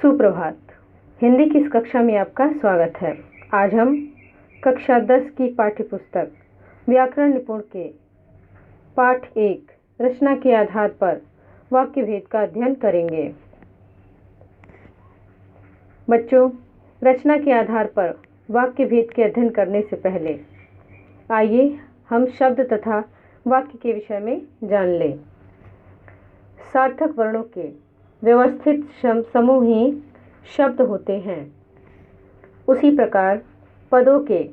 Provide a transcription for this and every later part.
सुप्रभात। हिंदी की इस कक्षा में आपका स्वागत है। आज हम कक्षा 10 की पाठ्यपुस्तक व्याकरण निपुण के पाठ 1 रचना के आधार पर वाक्य भेद का अध्ययन करेंगे। बच्चों, रचना के आधार पर वाक्य भेद के अध्ययन करने से पहले आइए हम शब्द तथा वाक्य के विषय में जान लें। सार्थक वर्णों के व्यवस्थित समूह ही शब्द होते हैं। उसी प्रकार पदों के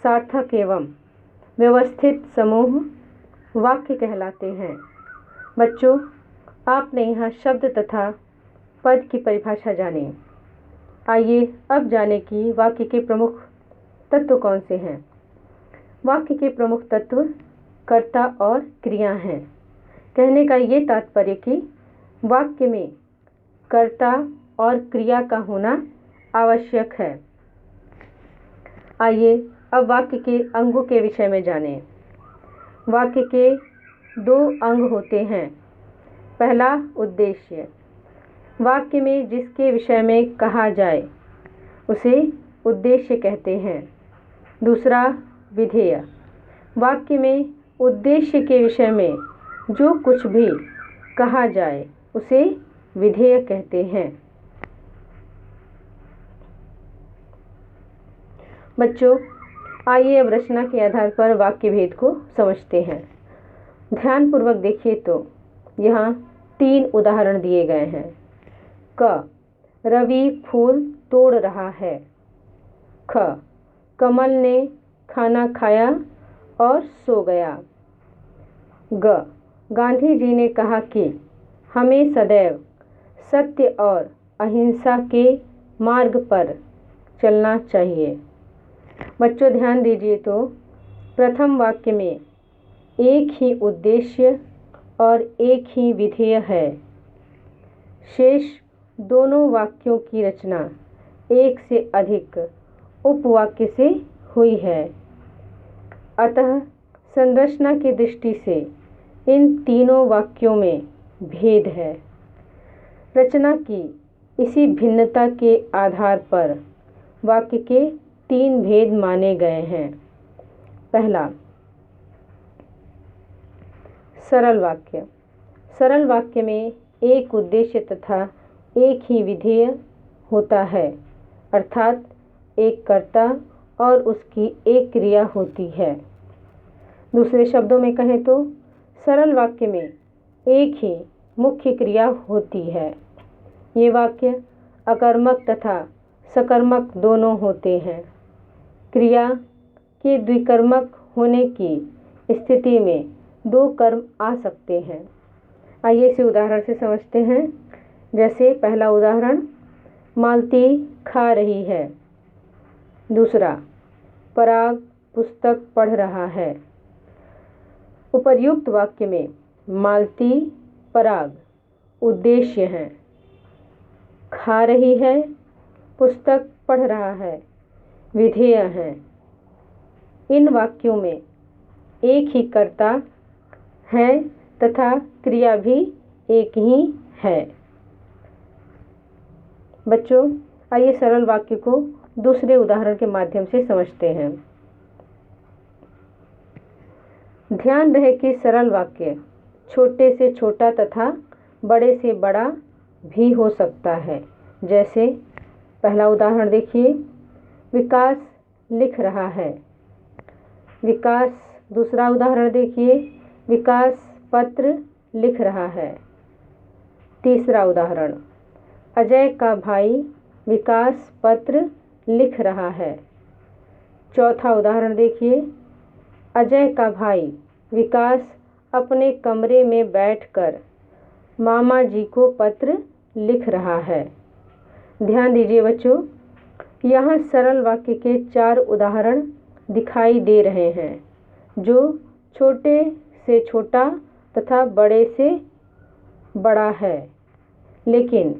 सार्थक एवं व्यवस्थित समूह वाक्य कहलाते हैं। बच्चों, आपने यहाँ शब्द तथा पद की परिभाषा जानी। आइए अब जाने कि वाक्य के प्रमुख तत्व कौन से हैं। वाक्य के प्रमुख तत्व कर्ता और क्रिया हैं। कहने का ये तात्पर्य कि वाक्य में कर्ता और क्रिया का होना आवश्यक है। आइए अब वाक्य के अंगों के विषय में जानें। वाक्य के 2 अंग होते हैं। पहला, उद्देश्य। वाक्य में जिसके विषय में कहा जाए उसे उद्देश्य कहते हैं। दूसरा, विधेय। वाक्य में उद्देश्य के विषय में जो कुछ भी कहा जाए उसे विधेय कहते हैं। बच्चों, आइए अब रचना के आधार पर वाक्य भेद को समझते हैं। ध्यानपूर्वक देखिए तो यहाँ 3 उदाहरण दिए गए हैं। क, रवि फूल तोड़ रहा है। ख, कमल ने खाना खाया और सो गया। ग, गांधी जी ने कहा कि हमें सदैव सत्य और अहिंसा के मार्ग पर चलना चाहिए। बच्चों, ध्यान दीजिए तो प्रथम वाक्य में एक ही उद्देश्य और एक ही विधेय है। शेष दोनों वाक्यों की रचना एक से अधिक उपवाक्य से हुई है। अतः संरचना की दृष्टि से इन तीनों वाक्यों में भेद है। रचना की इसी भिन्नता के आधार पर वाक्य के 3 भेद माने गए हैं। पहला, सरल वाक्य। सरल वाक्य में एक उद्देश्य तथा एक ही विधेय होता है, अर्थात एक कर्ता और उसकी एक क्रिया होती है। दूसरे शब्दों में कहें तो सरल वाक्य में एक ही मुख्य क्रिया होती है। ये वाक्य अकर्मक तथा सकर्मक दोनों होते हैं। क्रिया के द्विकर्मक होने की स्थिति में 2 कर्म आ सकते हैं। आइए इसे उदाहरण से समझते हैं। जैसे पहला उदाहरण, मालती खा रही है। दूसरा, पराग पुस्तक पढ़ रहा है। उपर्युक्त वाक्य में मालती, पराग उद्देश्य हैं। खा रही है, पुस्तक पढ़ रहा है, विधेय हैं। इन वाक्यों में एक ही कर्ता है तथा क्रिया भी एक ही है। बच्चों, आइए सरल वाक्य को दूसरे उदाहरण के माध्यम से समझते हैं। ध्यान रहे कि सरल वाक्य छोटे से छोटा तथा बड़े से बड़ा भी हो सकता है। जैसे पहला उदाहरण देखिए, विकास लिख रहा है। विकास। दूसरा उदाहरण देखिए, विकास पत्र लिख रहा है। तीसरा उदाहरण, अजय का भाई विकास पत्र लिख रहा है। चौथा उदाहरण देखिए, अजय का भाई विकास अपने कमरे में बैठकर मामा जी को पत्र लिख रहा है। ध्यान दीजिए बच्चों, यहाँ सरल वाक्य के 4 उदाहरण दिखाई दे रहे हैं, जो छोटे से छोटा तथा बड़े से बड़ा है, लेकिन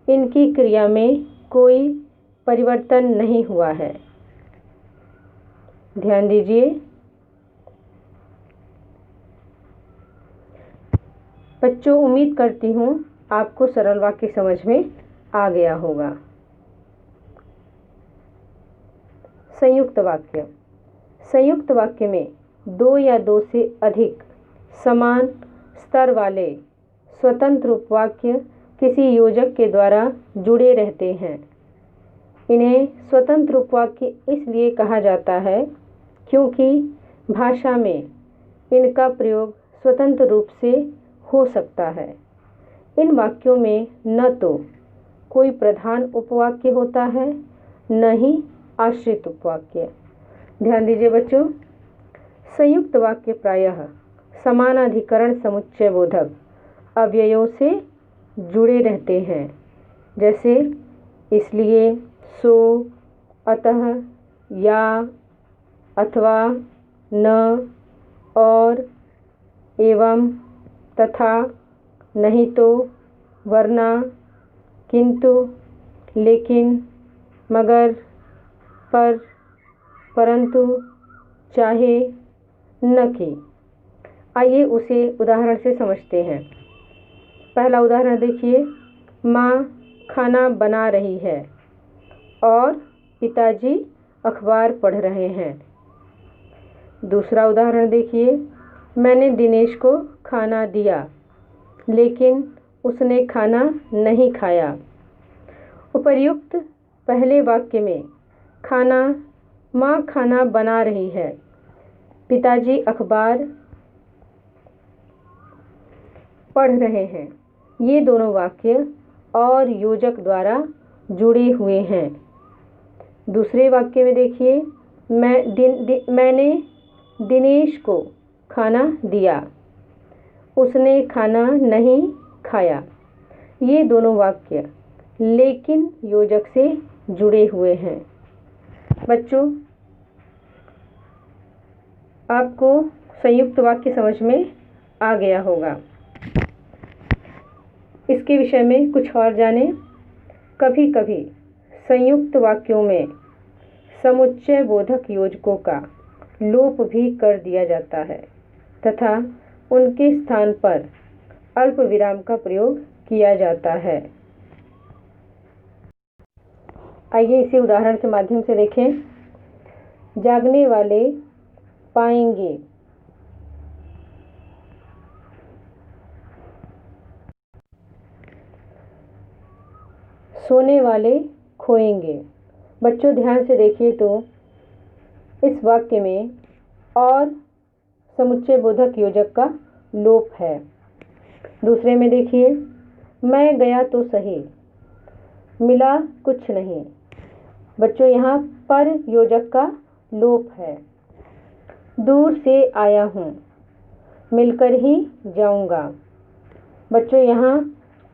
इनकी क्रिया में कोई परिवर्तन नहीं हुआ है। ध्यान दीजिए। बच्चों, उम्मीद करती हूँ आपको सरल वाक्य समझ में आ गया होगा। संयुक्त वाक्य। संयुक्त वाक्य में दो या दो से अधिक समान स्तर वाले स्वतंत्र उपवाक्य किसी योजक के द्वारा जुड़े रहते हैं। इन्हें स्वतंत्र उपवाक्य इसलिए कहा जाता है क्योंकि भाषा में इनका प्रयोग स्वतंत्र रूप से हो सकता है। इन वाक्यों में न तो कोई प्रधान उपवाक्य होता है, न ही आश्रित उपवाक्य। ध्यान दीजिए बच्चों, संयुक्त वाक्य प्रायः समानाधिकरण समुच्चय बोधक अव्ययों से जुड़े रहते हैं, जैसे इसलिए, सो, अतः, या, अथवा, न, और, एवं, तथा, नहीं तो, वरना, किंतु, लेकिन, मगर, पर, परंतु, चाहे, न कि। आइए उसे उदाहरण से समझते हैं। पहला उदाहरण देखिए, माँ खाना बना रही है और पिताजी अखबार पढ़ रहे हैं। दूसरा उदाहरण देखिए, मैंने दिनेश को खाना दिया लेकिन उसने खाना नहीं खाया। उपर्युक्त पहले वाक्य में माँ खाना बना रही है, पिताजी अखबार पढ़ रहे हैं, ये दोनों वाक्य और योजक द्वारा जुड़े हुए हैं। दूसरे वाक्य में देखिए, मैंने दिनेश को खाना दिया, उसने खाना नहीं खाया। ये दोनों वाक्य लेकिन योजक से जुड़े हुए हैं। बच्चों, आपको संयुक्त वाक्य समझ में आ गया होगा। इसके विषय में कुछ और जानें। कभी कभी संयुक्त वाक्यों में समुच्चय बोधक योजकों का लोप भी कर दिया जाता है तथा उनके स्थान पर अल्प विराम का प्रयोग किया जाता है। आइए इसे उदाहरण के माध्यम से देखें। जागने वाले पाएंगे, सोने वाले खोएंगे। बच्चों ध्यान से देखिए तो इस वाक्य में और समुच्चय बोधक योजक का लोप है। दूसरे में देखिए, मैं गया तो सही, मिला कुछ नहीं। बच्चों यहाँ पर योजक का लोप है। दूर से आया हूँ, मिलकर ही जाऊँगा। बच्चों यहाँ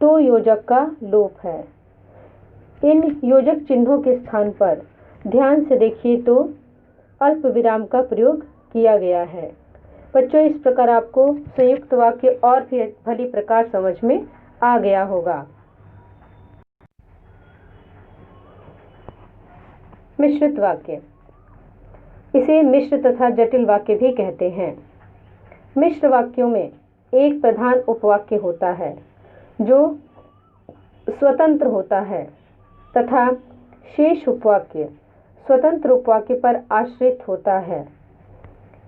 तो योजक का लोप है। इन योजक चिन्हों के स्थान पर ध्यान से देखिए तो अल्प विराम का प्रयोग किया गया है। बच्चों इस प्रकार आपको संयुक्त वाक्य और भी भली प्रकार समझ में आ गया होगा। मिश्रित वाक्य, इसे मिश्र तथा जटिल वाक्य भी कहते हैं। मिश्र वाक्यों में एक प्रधान उपवाक्य होता है जो स्वतंत्र होता है तथा शेष उपवाक्य स्वतंत्र उपवाक्य पर आश्रित होता है,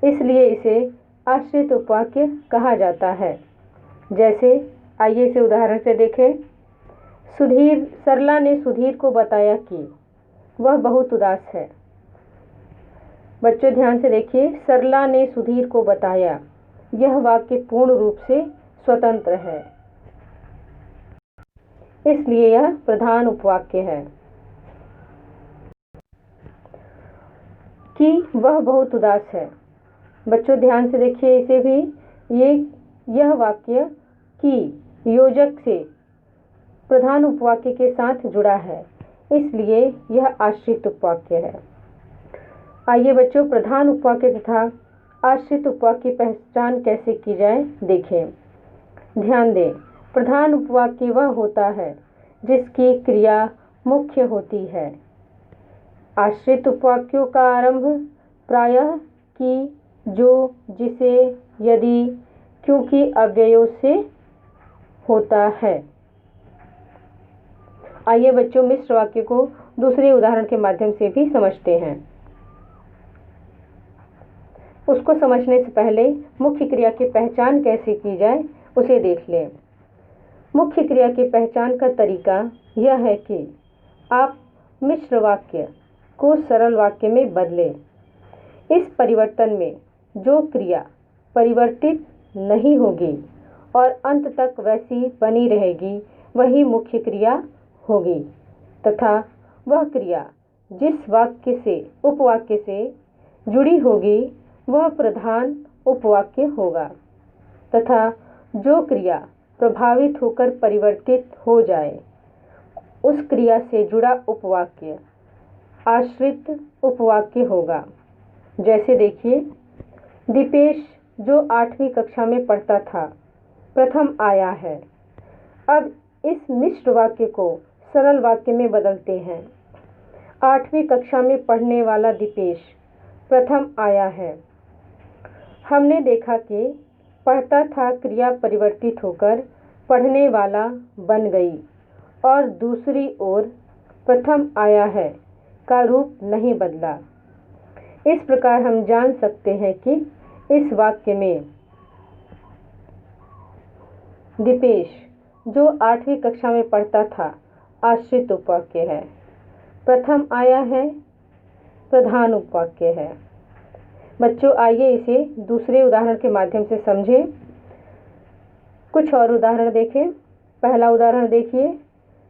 इसलिए इसे आश्रित उपवाक्य कहा जाता है। जैसे आइए इसे उदाहरण से देखें। सरला ने सुधीर को बताया कि वह बहुत उदास है। बच्चों ध्यान से देखिए, सरला ने सुधीर को बताया, यह वाक्य पूर्ण रूप से स्वतंत्र है, इसलिए यह प्रधान उपवाक्य है। कि वह बहुत उदास है। बच्चों ध्यान से देखिए, इसे भी यह वाक्य कि योजक से प्रधान उपवाक्य के साथ जुड़ा है, इसलिए यह आश्रित उपवाक्य है। आइए बच्चों प्रधान उपवाक्य तथा आश्रित उपवाक्य की पहचान कैसे की जाए देखें। ध्यान दें, प्रधान उपवाक्य वह होता है जिसकी क्रिया मुख्य होती है। आश्रित उपवाक्यों का आरंभ प्रायः कि, जो, जिसे, यदि, क्योंकि अव्ययों से होता है। आइए बच्चों मिश्र वाक्य को दूसरे उदाहरण के माध्यम से भी समझते हैं। उसको समझने से पहले मुख्य क्रिया की पहचान कैसे की जाए उसे देख लें। मुख्य क्रिया की पहचान का तरीका यह है कि आप मिश्र वाक्य को सरल वाक्य में बदलें। इस परिवर्तन में जो क्रिया परिवर्तित नहीं होगी और अंत तक वैसी बनी रहेगी वही मुख्य क्रिया होगी तथा वह क्रिया जिस वाक्य से उपवाक्य से जुड़ी होगी वह प्रधान उपवाक्य होगा तथा जो क्रिया प्रभावित होकर परिवर्तित हो जाए उस क्रिया से जुड़ा उपवाक्य आश्रित उपवाक्य होगा। जैसे देखिए, दीपेश जो 8वीं कक्षा में पढ़ता था प्रथम आया है। अब इस मिश्र वाक्य को सरल वाक्य में बदलते हैं। 8वीं कक्षा में पढ़ने वाला दीपेश प्रथम आया है। हमने देखा कि पढ़ता था क्रिया परिवर्तित होकर पढ़ने वाला बन गई और दूसरी ओर प्रथम आया है का रूप नहीं बदला। इस प्रकार हम जान सकते हैं कि इस वाक्य में दीपेश जो 8वीं कक्षा में पढ़ता था आश्रित उपवाक्य है, प्रथम आया है प्रधान उपवाक्य है। बच्चों आइए इसे दूसरे उदाहरण के माध्यम से समझें। कुछ और उदाहरण देखें। पहला उदाहरण देखिए,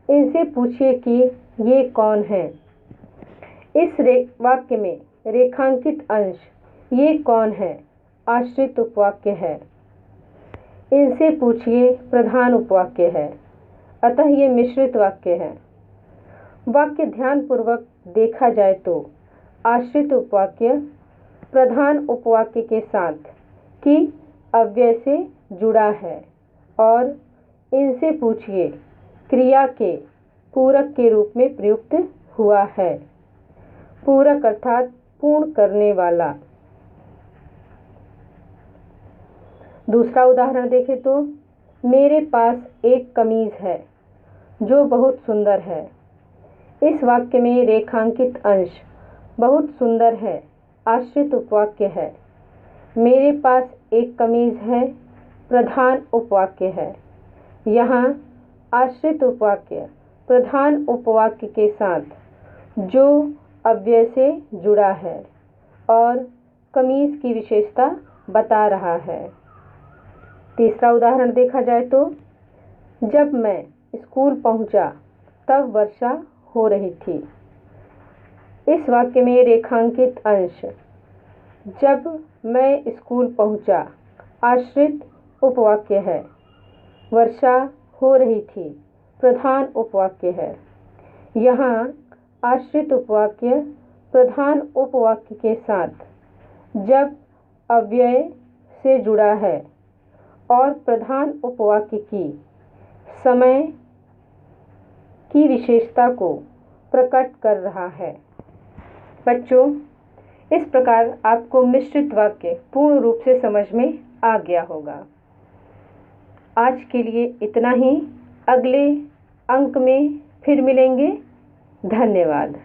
इनसे पूछिए कि ये कौन है। इस वाक्य में रेखांकित अंश ये कौन है आश्रित उपवाक्य है। इनसे पूछिए प्रधान उपवाक्य है, अतः ये मिश्रित वाक्य है। वाक्य ध्यानपूर्वक देखा जाए तो आश्रित उपवाक्य प्रधान उपवाक्य के साथ की अव्यय से जुड़ा है और इनसे पूछिए क्रिया के पूरक के रूप में प्रयुक्त हुआ है। पूरक अर्थात पूर्ण करने वाला। दूसरा उदाहरण देखें तो, मेरे पास एक कमीज है जो बहुत सुंदर है। इस वाक्य में रेखांकित अंश बहुत सुंदर है आश्रित उपवाक्य है। मेरे पास एक कमीज है प्रधान उपवाक्य है। यहाँ आश्रित उपवाक्य प्रधान उपवाक्य के साथ जो अव्यय से जुड़ा है और कमीज की विशेषता बता रहा है। तीसरा उदाहरण देखा जाए तो, जब मैं स्कूल पहुंचा तब वर्षा हो रही थी। इस वाक्य में रेखांकित अंश जब मैं स्कूल पहुंचा आश्रित उपवाक्य है। वर्षा हो रही थी प्रधान उपवाक्य है। यहाँ आश्रित उपवाक्य प्रधान उपवाक्य के साथ जब अव्यय से जुड़ा है और प्रधान उपवाक्य की समय की विशेषता को प्रकट कर रहा है। बच्चों, इस प्रकार आपको मिश्रित वाक्य पूर्ण रूप से समझ में आ गया होगा। आज के लिए इतना ही। अगले अंक में फिर मिलेंगे। धन्यवाद।